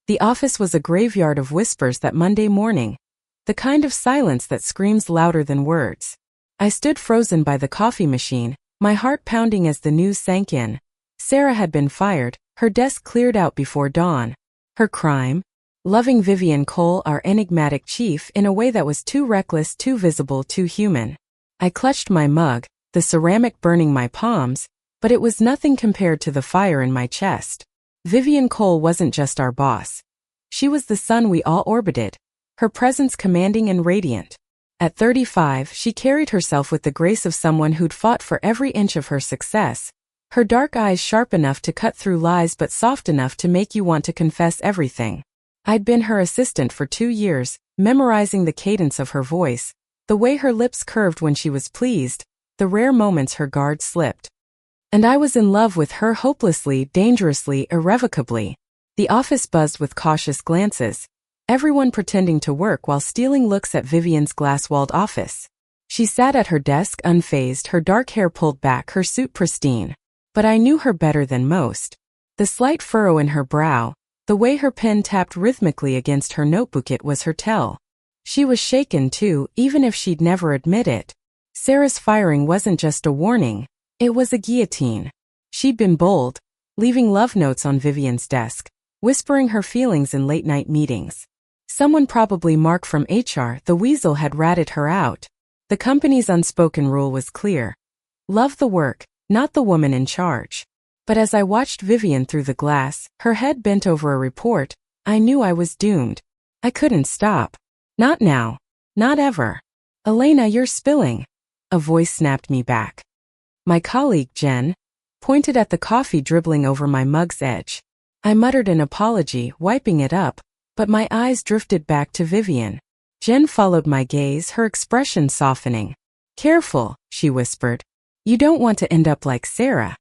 The office was a graveyard of whispers that Monday morning, the kind of silence that screams louder than words. I stood frozen by the coffee machine, my heart pounding as the news sank in. Sarah had been fired, her desk cleared out before dawn. Her crime? Loving Vivian Cole, our enigmatic chief, in a way that was too reckless, too visible, too human. I clutched my mug, the ceramic burning my palms, but it was nothing compared to the fire in my chest. Vivian Cole wasn't just our boss. She was the sun we all orbited, her presence commanding and radiant. At 35, she carried herself with the grace of someone who'd fought for every inch of her success, her dark eyes sharp enough to cut through lies but soft enough to make you want to confess everything. I'd been her assistant for 2 years, memorizing the cadence of her voice, the way her lips curved when she was pleased, the rare moments her guard slipped. And I was in love with her hopelessly, dangerously, irrevocably. The office buzzed with cautious glances, everyone pretending to work while stealing looks at Vivian's glass-walled office. She sat at her desk unfazed, her dark hair pulled back, her suit pristine. But I knew her better than most. The slight furrow in her brow, the way her pen tapped rhythmically against her notebook, it was her tell. She was shaken too, even if she'd never admit it. Sarah's firing wasn't just a warning, it was a guillotine. She'd been bold, leaving love notes on Vivian's desk, whispering her feelings in late-night meetings. Someone, probably Mark from HR, the weasel, had ratted her out. The company's unspoken rule was clear. Love the work, not the woman in charge. But as I watched Vivian through the glass, her head bent over a report, I knew I was doomed. I couldn't stop. Not now. Not ever. Elena, you're spilling. A voice snapped me back. My colleague, Jen, pointed at the coffee dribbling over my mug's edge. I muttered an apology, wiping it up, but my eyes drifted back to Vivian. Jen followed my gaze, her expression softening. Careful, she whispered. You don't want to end up like Sarah.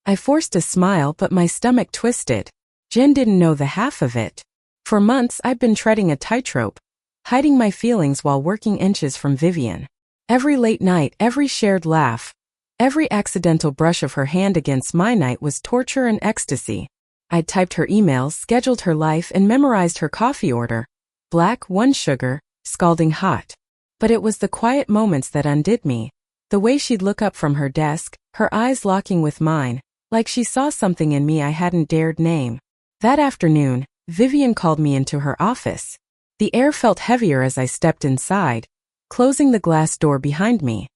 I forced a smile, but my stomach twisted. Jen didn't know the half of it. For months I'd been treading a tightrope, hiding my feelings while working inches from Vivian. Every late night, every shared laugh, every accidental brush of her hand against my night was torture and ecstasy. I'd typed her emails, scheduled her life, and memorized her coffee order. Black, 1 sugar, scalding hot. But it was the quiet moments that undid me. The way she'd look up from her desk, her eyes locking with mine, like she saw something in me I hadn't dared name. That afternoon, Vivian called me into her office. The air felt heavier as I stepped inside, closing the glass door behind me.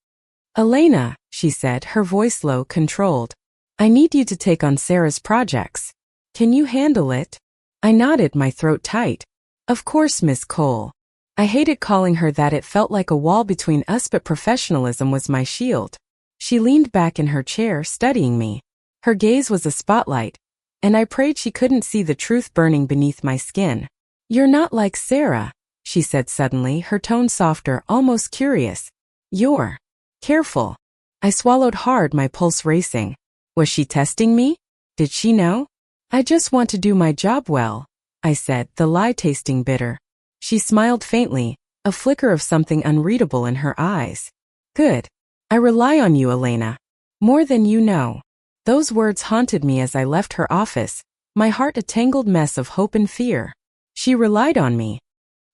Elena, she said, her voice low, controlled. I need you to take on Sarah's projects. Can you handle it? I nodded, my throat tight. Of course, Miss Cole. I hated calling her that, it felt like a wall between us, but professionalism was my shield. She leaned back in her chair, studying me. Her gaze was a spotlight, and I prayed she couldn't see the truth burning beneath my skin. You're not like Sarah, she said suddenly, her tone softer, almost curious. You're careful. I swallowed hard, my pulse racing. Was she testing me? Did she know? I just want to do my job well, I said, the lie tasting bitter. She smiled faintly, a flicker of something unreadable in her eyes. Good. I rely on you, Elena. More than you know. Those words haunted me as I left her office, my heart a tangled mess of hope and fear. She relied on me.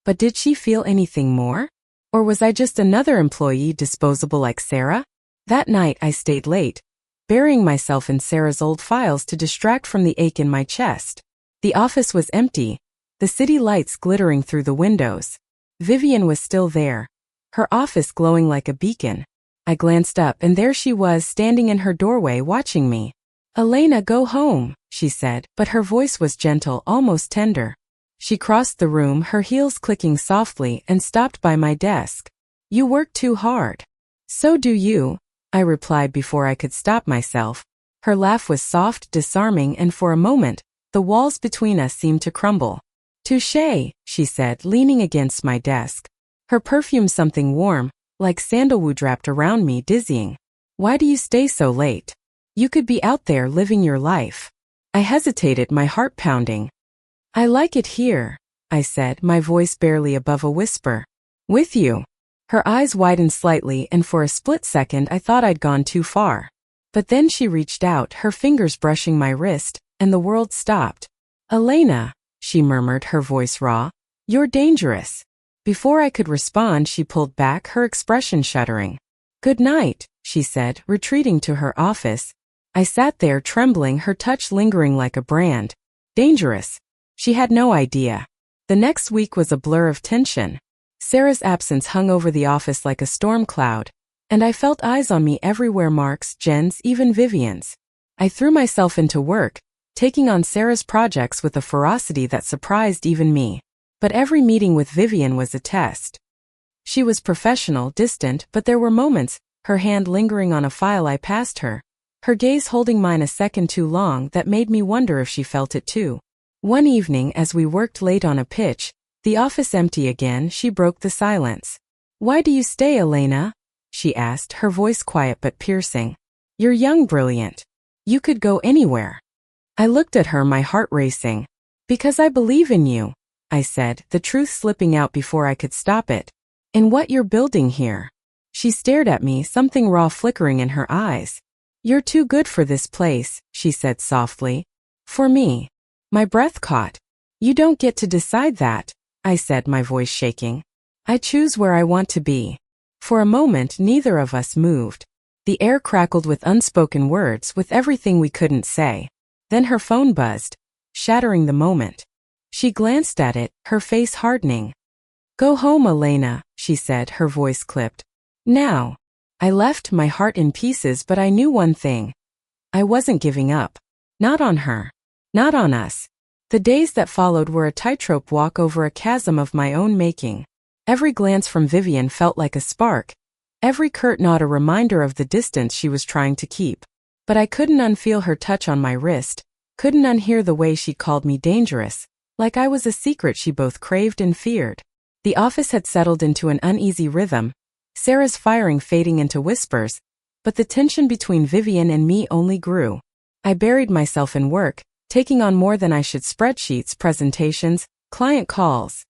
But did she feel anything more? Or was I just another employee, disposable like Sarah? That night I stayed late, burying myself in Sarah's old files to distract from the ache in my chest. The office was empty, the city lights glittering through the windows. Vivian was still there, her office glowing like a beacon. I glanced up, and there she was, standing in her doorway watching me. Elena, go home, she said, but her voice was gentle, almost tender. She crossed the room, her heels clicking softly, and stopped by my desk. You work too hard. So do you, I replied before I could stop myself. Her laugh was soft, disarming, and for a moment, the walls between us seemed to crumble. Touché, she said, leaning against my desk. Her perfume something warm, like sandalwood, wrapped around me, dizzying. Why do you stay so late? You could be out there living your life. I hesitated, my heart pounding. I like it here, I said, my voice barely above a whisper. With you. Her eyes widened slightly, and for a split second I thought I'd gone too far. But then she reached out, her fingers brushing my wrist, and the world stopped. Elena, she murmured, her voice raw. You're dangerous. Before I could respond, she pulled back, her expression shuddering. Good night, she said, retreating to her office. I sat there trembling, her touch lingering like a brand. Dangerous. She had no idea. The next week was a blur of tension. Sarah's absence hung over the office like a storm cloud, and I felt eyes on me everywhere, Mark's, Jen's, even Vivian's. I threw myself into work, taking on Sarah's projects with a ferocity that surprised even me. But every meeting with Vivian was a test. She was professional, distant, but there were moments, her hand lingering on a file I passed her, her gaze holding mine a second too long, that made me wonder if she felt it too. One evening, as we worked late on a pitch, the office empty again, she broke the silence. Why do you stay, Elena? She asked, her voice quiet but piercing. You're young, brilliant. You could go anywhere. I looked at her, my heart racing. Because I believe in you, I said, the truth slipping out before I could stop it. In what you're building here. She stared at me, something raw flickering in her eyes. You're too good for this place, she said softly. For me. My breath caught. You don't get to decide that, I said, my voice shaking. I choose where I want to be. For a moment, neither of us moved. The air crackled with unspoken words, with everything we couldn't say. Then her phone buzzed, shattering the moment. She glanced at it, her face hardening. Go home, Elena, she said, her voice clipped. Now. I left, my heart in pieces, but I knew one thing. I wasn't giving up. Not on her. Not on us. The days that followed were a tightrope walk over a chasm of my own making. Every glance from Vivian felt like a spark. Every curt nod a reminder of the distance she was trying to keep. But I couldn't unfeel her touch on my wrist, couldn't unhear the way she called me dangerous, like I was a secret she both craved and feared. The office had settled into an uneasy rhythm, Sarah's firing fading into whispers, but the tension between Vivian and me only grew. I buried myself in work, taking on more than I should: spreadsheets, presentations, client calls.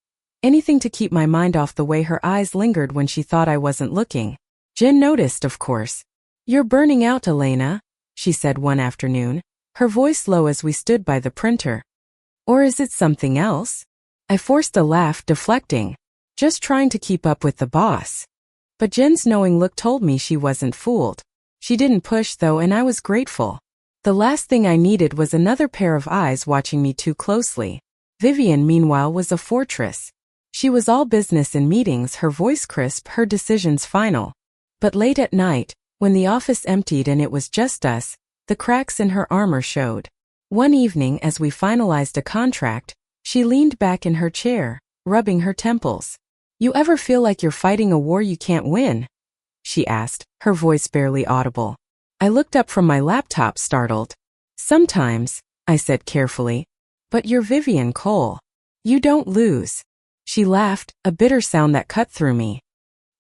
Anything to keep my mind off the way her eyes lingered when she thought I wasn't looking. Jen noticed, of course. You're burning out, Elena, she said one afternoon, her voice low as we stood by the printer. Or is it something else? I forced a laugh, deflecting. Just trying to keep up with the boss. But Jen's knowing look told me she wasn't fooled. She didn't push though, and I was grateful. The last thing I needed was another pair of eyes watching me too closely. Vivian, meanwhile, was a fortress. She was all business in meetings, her voice crisp, her decisions final. But late at night, when the office emptied and it was just us, the cracks in her armor showed. One evening, as we finalized a contract, she leaned back in her chair, rubbing her temples. You ever feel like you're fighting a war you can't win? She asked, her voice barely audible. I looked up from my laptop, startled. Sometimes, I said carefully. But you're Vivian Cole. You don't lose. She laughed, a bitter sound that cut through me.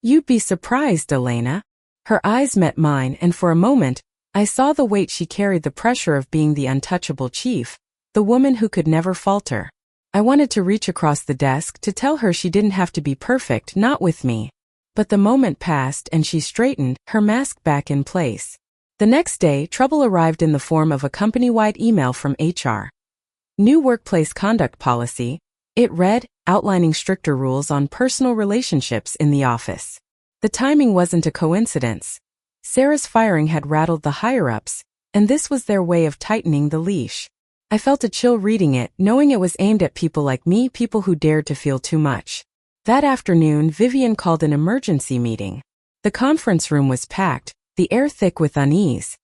You'd be surprised, Elena. Her eyes met mine, and for a moment, I saw the weight she carried, the pressure of being the untouchable chief, the woman who could never falter. I wanted to reach across the desk to tell her she didn't have to be perfect, not with me. But the moment passed and she straightened, her mask back in place. The next day, trouble arrived in the form of a company-wide email from HR. New workplace conduct policy. It read, outlining stricter rules on personal relationships in the office. The timing wasn't a coincidence. Sarah's firing had rattled the higher-ups, and this was their way of tightening the leash. I felt a chill reading it, knowing it was aimed at people like me, people who dared to feel too much. That afternoon, Vivian called an emergency meeting. The conference room was packed, the air thick with unease.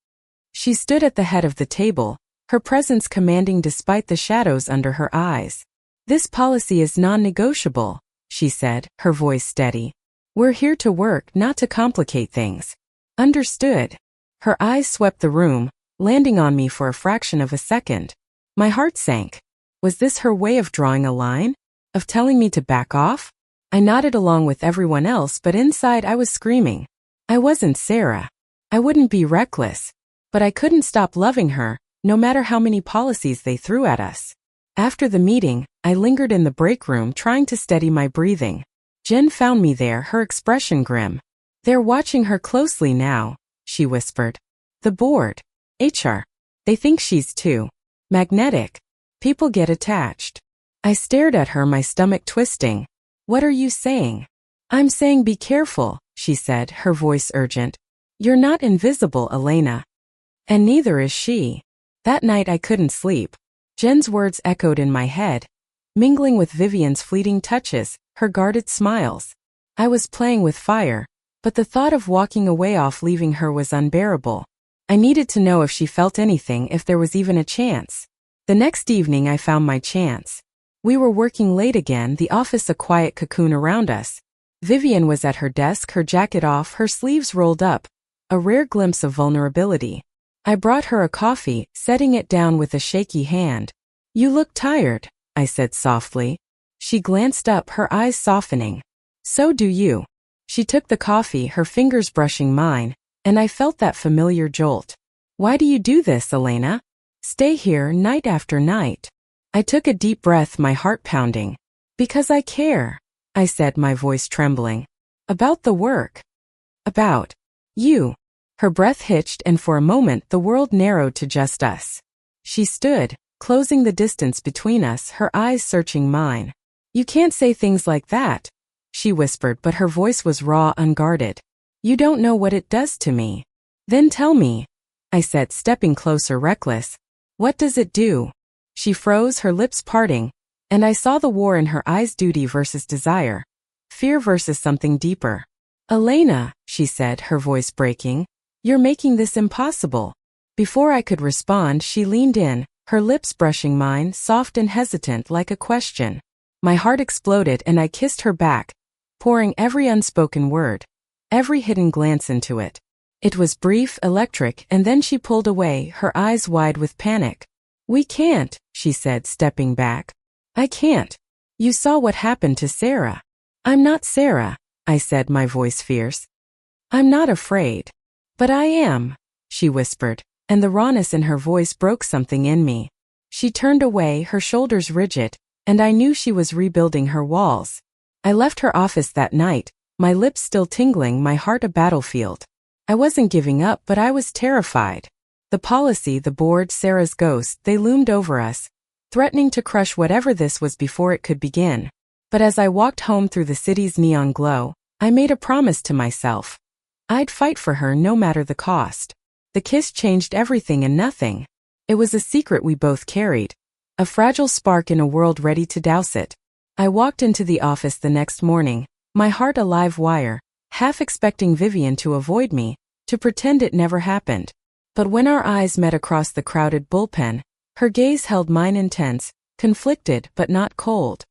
She stood at the head of the table, her presence commanding despite the shadows under her eyes. This policy is non-negotiable, she said, her voice steady. We're here to work, not to complicate things. Understood. Her eyes swept the room, landing on me for a fraction of a second. My heart sank. Was this her way of drawing a line? Of telling me to back off? I nodded along with everyone else, but inside I was screaming. I wasn't Sarah. I wouldn't be reckless. But I couldn't stop loving her, no matter how many policies they threw at us. After the meeting, I lingered in the break room trying to steady my breathing. Jen found me there, her expression grim. They're watching her closely now, she whispered. The board. HR. They think she's too magnetic. People get attached. I stared at her, my stomach twisting. What are you saying? I'm saying be careful, she said, her voice urgent. You're not invisible, Elena. And neither is she. That night I couldn't sleep. Jen's words echoed in my head, mingling with Vivian's fleeting touches, her guarded smiles. I was playing with fire, but the thought of walking away off leaving her was unbearable. I needed to know if she felt anything, if there was even a chance. The next evening I found my chance. We were working late again, the office a quiet cocoon around us. Vivian was at her desk, her jacket off, her sleeves rolled up, a rare glimpse of vulnerability. I brought her a coffee, setting it down with a shaky hand. You look tired, I said softly. She glanced up, her eyes softening. So do you. She took the coffee, her fingers brushing mine, and I felt that familiar jolt. Why do you do this, Elena? Stay here night after night. I took a deep breath, my heart pounding. Because I care, I said, my voice trembling. About the work. About you. Her breath hitched, and for a moment the world narrowed to just us. She stood, closing the distance between us, her eyes searching mine. You can't say things like that, she whispered, but her voice was raw, unguarded. You don't know what it does to me. Then tell me, I said, stepping closer, reckless. What does it do? She froze, her lips parting, and I saw the war in her eyes, duty versus desire, fear versus something deeper. Elena, she said, her voice breaking, you're making this impossible. Before I could respond, she leaned in, her lips brushing mine, soft and hesitant like a question. My heart exploded and I kissed her back, pouring every unspoken word, every hidden glance into it. It was brief, electric, and then she pulled away, her eyes wide with panic. We can't, she said, stepping back. I can't. You saw what happened to Sarah. I'm not Sarah, I said, my voice fierce. I'm not afraid. But I am, she whispered, and the rawness in her voice broke something in me. She turned away, her shoulders rigid, and I knew she was rebuilding her walls. I left her office that night, my lips still tingling, my heart a battlefield. I wasn't giving up, but I was terrified. The policy, the board, Sarah's ghost, they loomed over us, threatening to crush whatever this was before it could begin. But as I walked home through the city's neon glow, I made a promise to myself. I'd fight for her no matter the cost. The kiss changed everything and nothing. It was a secret we both carried, a fragile spark in a world ready to douse it. I walked into the office the next morning, my heart a live wire, half expecting Vivian to avoid me, to pretend it never happened. But when our eyes met across the crowded bullpen, her gaze held mine, intense, conflicted but not cold.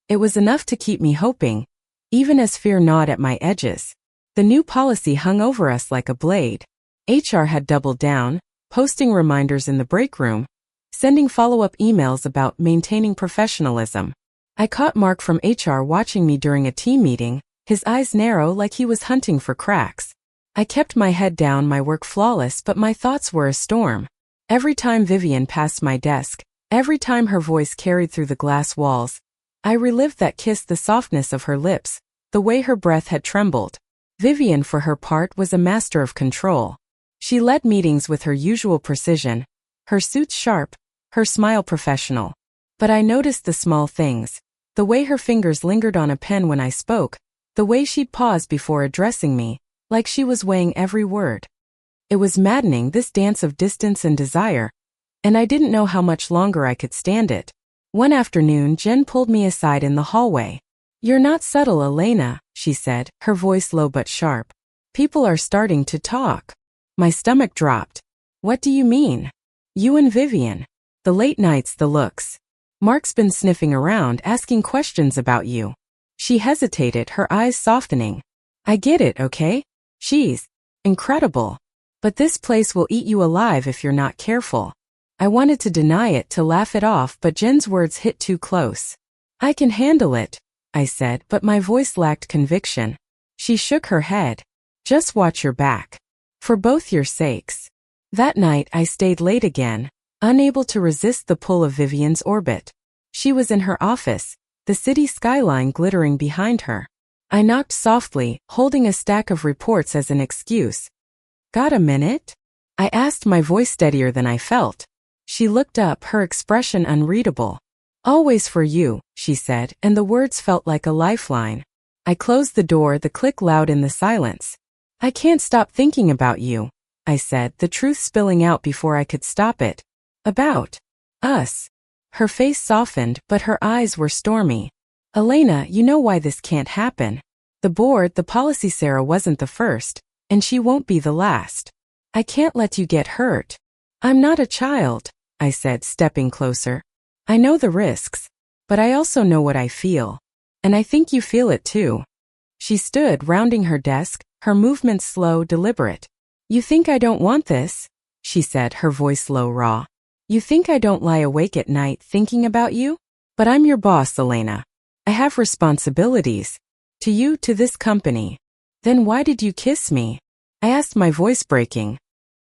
It was enough to keep me hoping, even as fear gnawed at my edges. The new policy hung over us like a blade. HR had doubled down, posting reminders in the break room, sending follow-up emails about maintaining professionalism. I caught Mark from HR watching me during a team meeting, his eyes narrow like he was hunting for cracks. I kept my head down, my work flawless, but my thoughts were a storm. Every time Vivian passed my desk, every time her voice carried through the glass walls, I relived that kiss, the softness of her lips, the way her breath had trembled. Vivian, for her part, was a master of control. She led meetings with her usual precision, her suits sharp, her smile professional. But I noticed the small things, the way her fingers lingered on a pen when I spoke, the way she'd pause before addressing me, like she was weighing every word. It was maddening, this dance of distance and desire, and I didn't know how much longer I could stand it. One afternoon, Jen pulled me aside in the hallway. You're not subtle, Elena, she said, her voice low but sharp. People are starting to talk. My stomach dropped. What do you mean? You and Vivian. The late nights, the looks. Mark's been sniffing around, asking questions about you. She hesitated, her eyes softening. I get it, okay? She's incredible. But this place will eat you alive if you're not careful. I wanted to deny it, to laugh it off, but Jen's words hit too close. I can handle it, I said, but my voice lacked conviction. She shook her head. Just watch your back. For both your sakes. That night I stayed late again, unable to resist the pull of Vivian's orbit. She was in her office, the city skyline glittering behind her. I knocked softly, holding a stack of reports as an excuse. Got a minute? I asked, my voice steadier than I felt. She looked up, her expression unreadable. Always for you, she said, and the words felt like a lifeline. I closed the door, the click loud in the silence. I can't stop thinking about you, I said, the truth spilling out before I could stop it. About us. Her face softened, but her eyes were stormy. Elena, you know why this can't happen. The board, the policy. Sarah wasn't the first, and she won't be the last. I can't let you get hurt. I'm not a child, I said, stepping closer. I know the risks, but I also know what I feel. And I think you feel it too. She stood, rounding her desk, her movements slow, deliberate. You think I don't want this? She said, her voice low, raw. You think I don't lie awake at night thinking about you? But I'm your boss, Elena. I have responsibilities. To you, to this company. Then why did you kiss me? I asked, my voice breaking.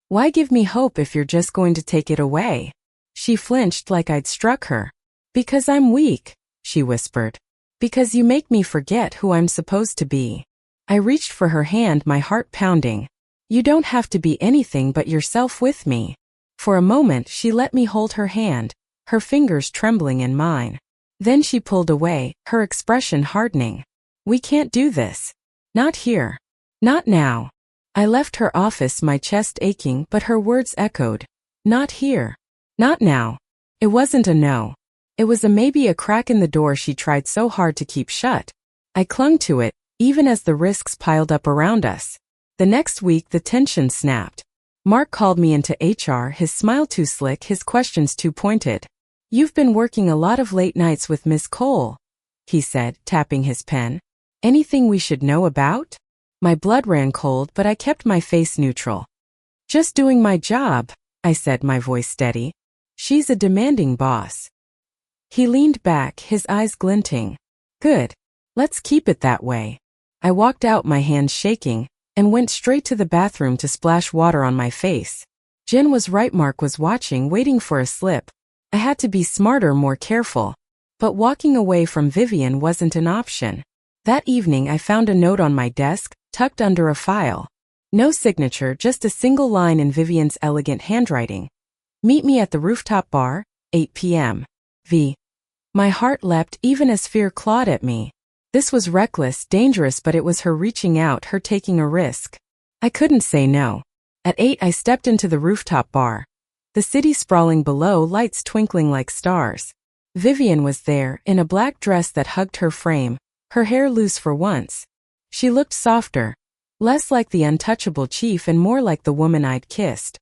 Why give me hope if you're just going to take it away? She flinched like I'd struck her. Because I'm weak, she whispered. Because you make me forget who I'm supposed to be. I reached for her hand, my heart pounding. You don't have to be anything but yourself with me. For a moment she let me hold her hand, her fingers trembling in mine. Then she pulled away, her expression hardening. We can't do this. Not here. Not now. I left her office, my chest aching, but her words echoed. Not here. Not now. It wasn't a no. It was a maybe, a crack in the door she tried so hard to keep shut. I clung to it, even as the risks piled up around us. The next week the tension snapped. Mark called me into HR, his smile too slick, his questions too pointed. You've been working a lot of late nights with Miss Cole, he said, tapping his pen. Anything we should know about? My blood ran cold, but I kept my face neutral. Just doing my job, I said, my voice steady. She's a demanding boss. He leaned back, his eyes glinting. Good. Let's keep it that way. I walked out, my hands shaking, and went straight to the bathroom to splash water on my face. Jen was right, Mark was watching, waiting for a slip. I had to be smarter, more careful. But walking away from Vivian wasn't an option. That evening I found a note on my desk, tucked under a file. No signature, just a single line in Vivian's elegant handwriting. Meet me at the rooftop bar, 8 p.m. V. My heart leapt even as fear clawed at me. This was reckless, dangerous, but it was her reaching out, her taking a risk. I couldn't say no. At 8 I stepped into the rooftop bar. The city sprawling below, lights twinkling like stars. Vivian was there, in a black dress that hugged her frame, her hair loose for once. She looked softer, less like the untouchable chief and more like the woman I'd kissed.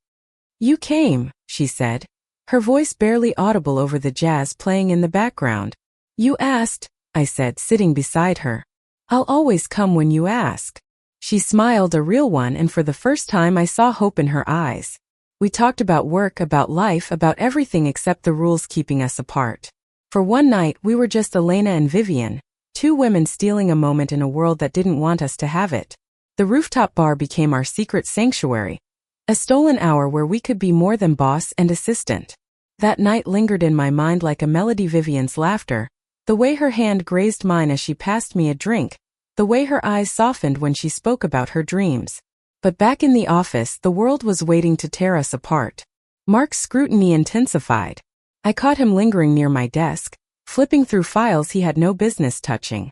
You came, she said, her voice barely audible over the jazz playing in the background. You asked, I said, sitting beside her. I'll always come when you ask. She smiled, a real one, and for the first time I saw hope in her eyes. We talked about work, about life, about everything except the rules keeping us apart. For one night we were just Elena and Vivian, two women stealing a moment in a world that didn't want us to have it. The rooftop bar became our secret sanctuary, a stolen hour where we could be more than boss and assistant. That night lingered in my mind like a melody, Vivian's laughter, the way her hand grazed mine as she passed me a drink, the way her eyes softened when she spoke about her dreams. But back in the office, the world was waiting to tear us apart. Mark's scrutiny intensified. I caught him lingering near my desk, flipping through files he had no business touching.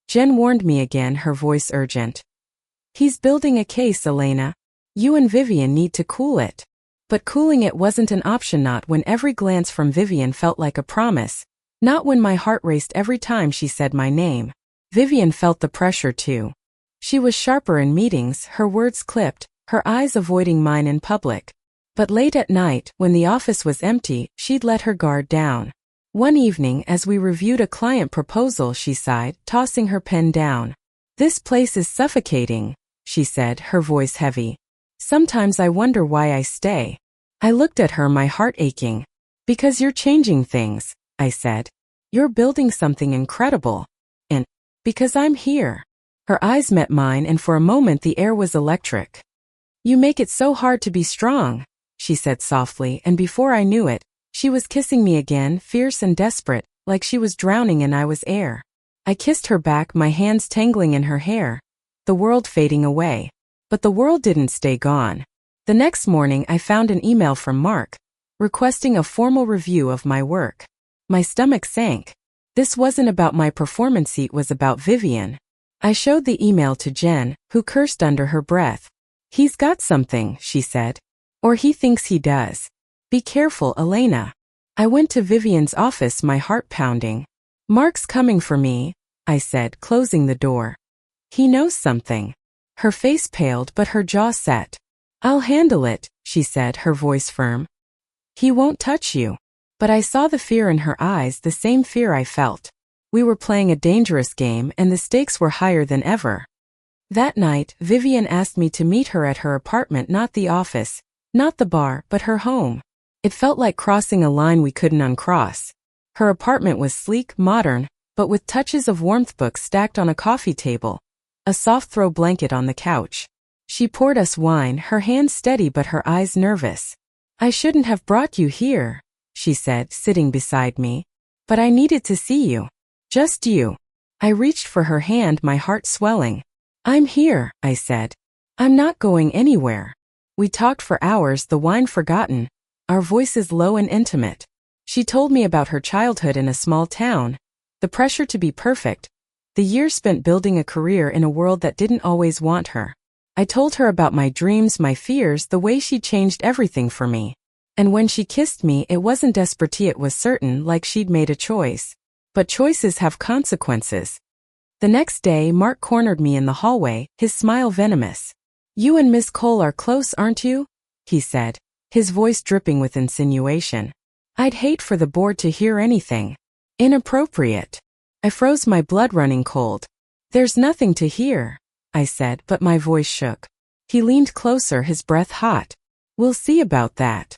Jen warned me again, her voice urgent. He's building a case, Elena. You and Vivian need to cool it. But cooling it wasn't an option, not when every glance from Vivian felt like a promise, not when my heart raced every time she said my name. Vivian felt the pressure too. She was sharper in meetings, her words clipped, her eyes avoiding mine in public. But late at night, when the office was empty, she'd let her guard down. One evening, as we reviewed a client proposal, she sighed, tossing her pen down. This place is suffocating, she said, her voice heavy. Sometimes I wonder why I stay. I looked at her, my heart aching. Because you're changing things, I said. You're building something incredible. And because I'm here. Her eyes met mine, and for a moment the air was electric. You make it so hard to be strong, she said softly, and before I knew it, she was kissing me again, fierce and desperate, like she was drowning and I was air. I kissed her back, my hands tangling in her hair, the world fading away. But the world didn't stay gone. The next morning I found an email from Mark, requesting a formal review of my work. My stomach sank. This wasn't about my performance, it was about Vivian. I showed the email to Jen, who cursed under her breath. "He's got something," she said. "Or he thinks he does. Be careful, Elena." I went to Vivian's office, my heart pounding. "Mark's coming for me," I said, closing the door. "He knows something." Her face paled but her jaw set. "I'll handle it," she said, her voice firm. "He won't touch you." But I saw the fear in her eyes, the same fear I felt. We were playing a dangerous game and the stakes were higher than ever. That night, Vivian asked me to meet her at her apartment, not the office, not the bar, but her home. It felt like crossing a line we couldn't uncross. Her apartment was sleek, modern, but with touches of warmth, books stacked on a coffee table, a soft throw blanket on the couch. She poured us wine, her hands steady but her eyes nervous. "I shouldn't have brought you here," she said, sitting beside me. "But I needed to see you. Just you." I reached for her hand, my heart swelling. "I'm here," I said. "I'm not going anywhere." We talked for hours, the wine forgotten, our voices low and intimate. She told me about her childhood in a small town, the pressure to be perfect, the years spent building a career in a world that didn't always want her. I told her about my dreams, my fears, the way she changed everything for me. And when she kissed me, it wasn't desperate, it was certain, like she'd made a choice. But choices have consequences. The next day, Mark cornered me in the hallway, his smile venomous. "You and Miss Cole are close, aren't you?" he said, his voice dripping with insinuation. I'd hate for the board to hear anything inappropriate. I froze, my blood running cold. "There's nothing to hear," I said, but my voice shook. He leaned closer, his breath hot. "We'll see about that."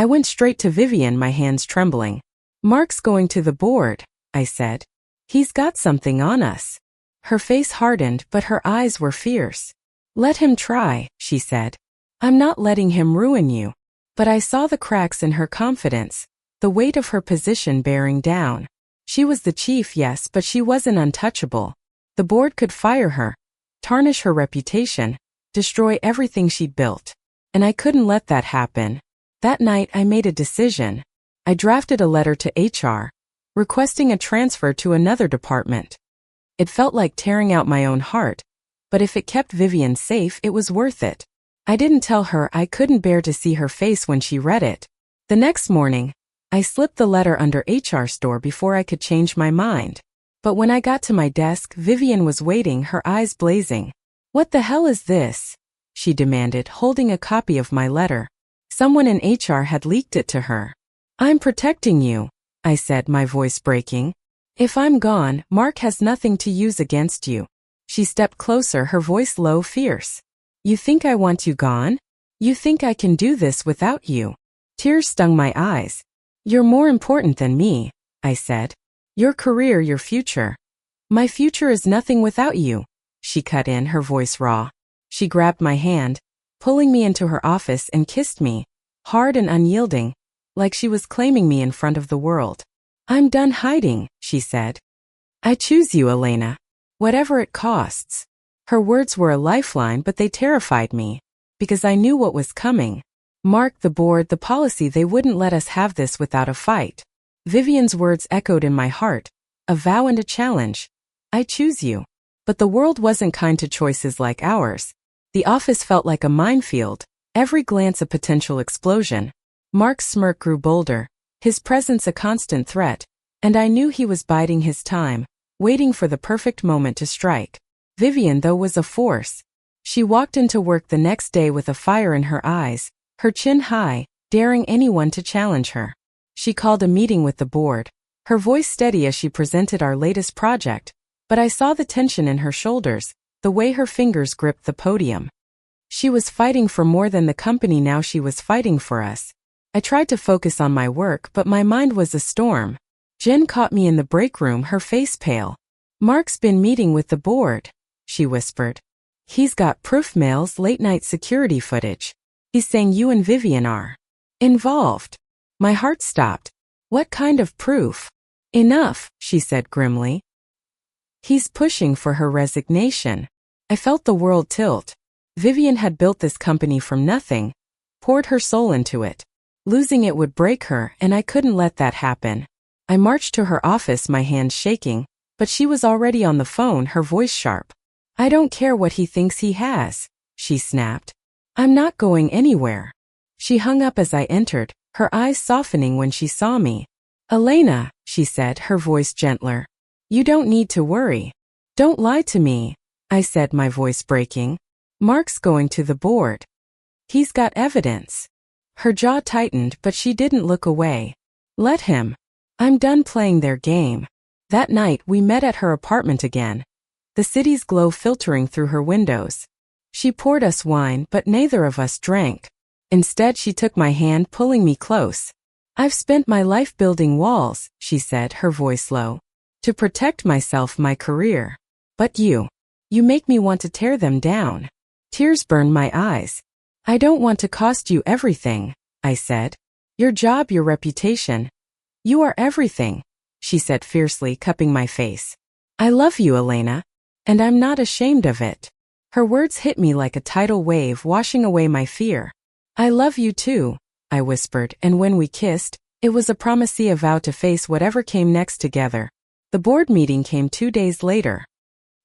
I went straight to Vivian, my hands trembling. "Mark's going to the board," I said. "He's got something on us." Her face hardened, but her eyes were fierce. "Let him try," she said. "I'm not letting him ruin you." But I saw the cracks in her confidence, the weight of her position bearing down. She was the chief, yes, but she wasn't untouchable. The board could fire her, tarnish her reputation, destroy everything she'd built. And I couldn't let that happen. That night I made a decision. I drafted a letter to HR, requesting a transfer to another department. It felt like tearing out my own heart, but if it kept Vivian safe, it was worth it. I didn't tell her, I couldn't bear to see her face when she read it. The next morning, I slipped the letter under HR's door before I could change my mind. But when I got to my desk, Vivian was waiting, her eyes blazing. "What the hell is this?" she demanded, holding a copy of my letter. Someone in HR had leaked it to her. "I'm protecting you," I said, my voice breaking. "If I'm gone, Mark has nothing to use against you." She stepped closer, her voice low, fierce. "You think I want you gone? You think I can do this without you?" Tears stung my eyes. "You're more important than me," I said. "Your career, your future." "My future is nothing without you," she cut in, her voice raw. She grabbed my hand, pulling me into her office, and kissed me, hard and unyielding, like she was claiming me in front of the world. "I'm done hiding," she said. "I choose you, Elena. Whatever it costs." Her words were a lifeline, but they terrified me, because I knew what was coming. Mark, the board, the policy, they wouldn't let us have this without a fight. Vivian's words echoed in my heart, a vow and a challenge. "I choose you." But the world wasn't kind to choices like ours. The office felt like a minefield, every glance a potential explosion. Mark's smirk grew bolder, his presence a constant threat, and I knew he was biding his time, waiting for the perfect moment to strike. Vivian, though, was a force. She walked into work the next day with a fire in her eyes, her chin high, daring anyone to challenge her. She called a meeting with the board, her voice steady as she presented our latest project, but I saw the tension in her shoulders, the way her fingers gripped the podium. She was fighting for more than the company now, she was fighting for us. I tried to focus on my work, but my mind was a storm. Jen caught me in the break room, her face pale. "Mark's been meeting with the board," she whispered. "He's got proof, mails, late-night security footage. He's saying you and Vivian are involved." My heart stopped. "What kind of proof?" "Enough," she said grimly. "He's pushing for her resignation." I felt the world tilt. Vivian had built this company from nothing, poured her soul into it. Losing it would break her, and I couldn't let that happen. I marched to her office, my hands shaking, but she was already on the phone, her voice sharp. I don't care what he thinks he has, she snapped. I'm not going anywhere. She hung up as I entered, her eyes softening when she saw me. Elena, she said, her voice gentler. You don't need to worry. Don't lie to me, I said, my voice breaking. Mark's going to the board. He's got evidence. Her jaw tightened, but she didn't look away. Let him. I'm done playing their game. That night we met at her apartment again, the city's glow filtering through her windows. She poured us wine, but neither of us drank. Instead, she took my hand, pulling me close. I've spent my life building walls, she said, her voice low, to protect myself, my career. But you make me want to tear them down. Tears burned my eyes. I don't want to cost you everything, I said. Your job, your reputation. You are everything, she said fiercely, cupping my face. I love you, Elena, and I'm not ashamed of it. Her words hit me like a tidal wave, washing away my fear. I love you too, I whispered, and when we kissed, it was a promise, a vow to face whatever came next together. The board meeting came 2 days later.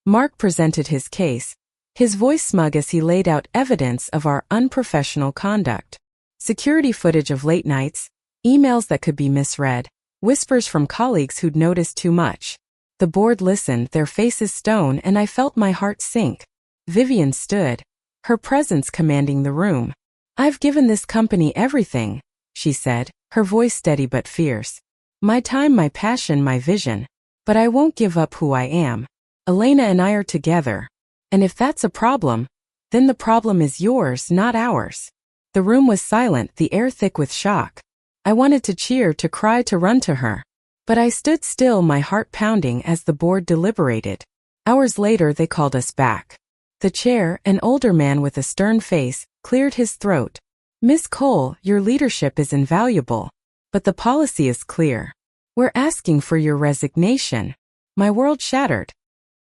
Mark presented his case, his voice smug as he laid out evidence of our unprofessional conduct. Security footage of late nights, emails that could be misread, whispers from colleagues who'd noticed too much. The board listened, their faces stone, and I felt my heart sink. Vivian stood, her presence commanding the room. I've given this company everything, she said, her voice steady but fierce. My time, my passion, my vision. But I won't give up who I am. Elena and I are together. And if that's a problem, then the problem is yours, not ours. The room was silent, the air thick with shock. I wanted to cheer, to cry, to run to her. But I stood still, my heart pounding as the board deliberated. Hours later they called us back. The chair, an older man with a stern face, cleared his throat. Miss Cole, your leadership is invaluable. But the policy is clear. We're asking for your resignation. My world shattered.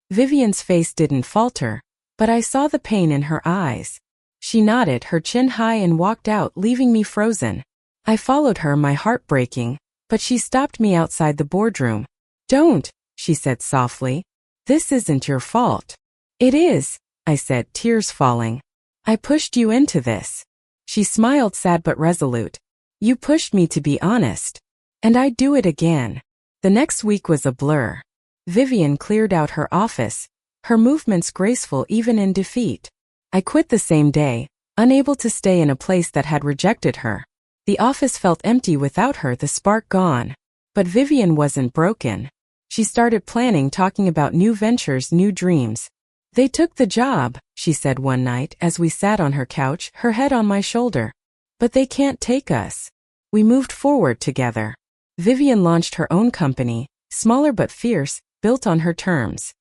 Vivian's face didn't falter, but I saw the pain in her eyes. She nodded, her chin high, and walked out, leaving me frozen. I followed her, my heart breaking, but she stopped me outside the boardroom. Don't, she said softly. This isn't your fault. It is, I said, tears falling. I pushed you into this. She smiled, sad but resolute. You pushed me to be honest. And I'd do it again. The next week was a blur. Vivian cleared out her office, her movements graceful even in defeat. I quit the same day, unable to stay in a place that had rejected her. The office felt empty without her, the spark gone. But Vivian wasn't broken. She started planning, talking about new ventures, new dreams. They took the job, she said one night as we sat on her couch, her head on my shoulder. But they can't take us. We moved forward together. Vivian launched her own company, smaller but fierce, built on her terms.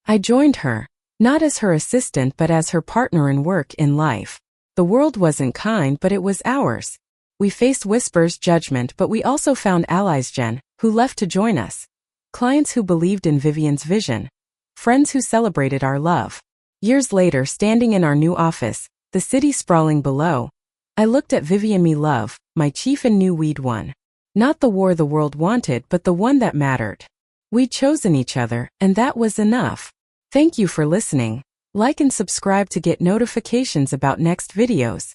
I joined her, not as her assistant but as her partner in work, in life. The world wasn't kind, but it was ours. We faced whispers, judgment, but we also found allies, Jen, who left to join us. Clients who believed in Vivian's vision. Friends who celebrated our love. Years later, standing in our new office, the city sprawling below, I looked at Vivian, me love, my chief, and knew we'd won. Not the war the world wanted, but the one that mattered. We'd chosen each other, and that was enough. Thank you for listening. Like and subscribe to get notifications about next videos.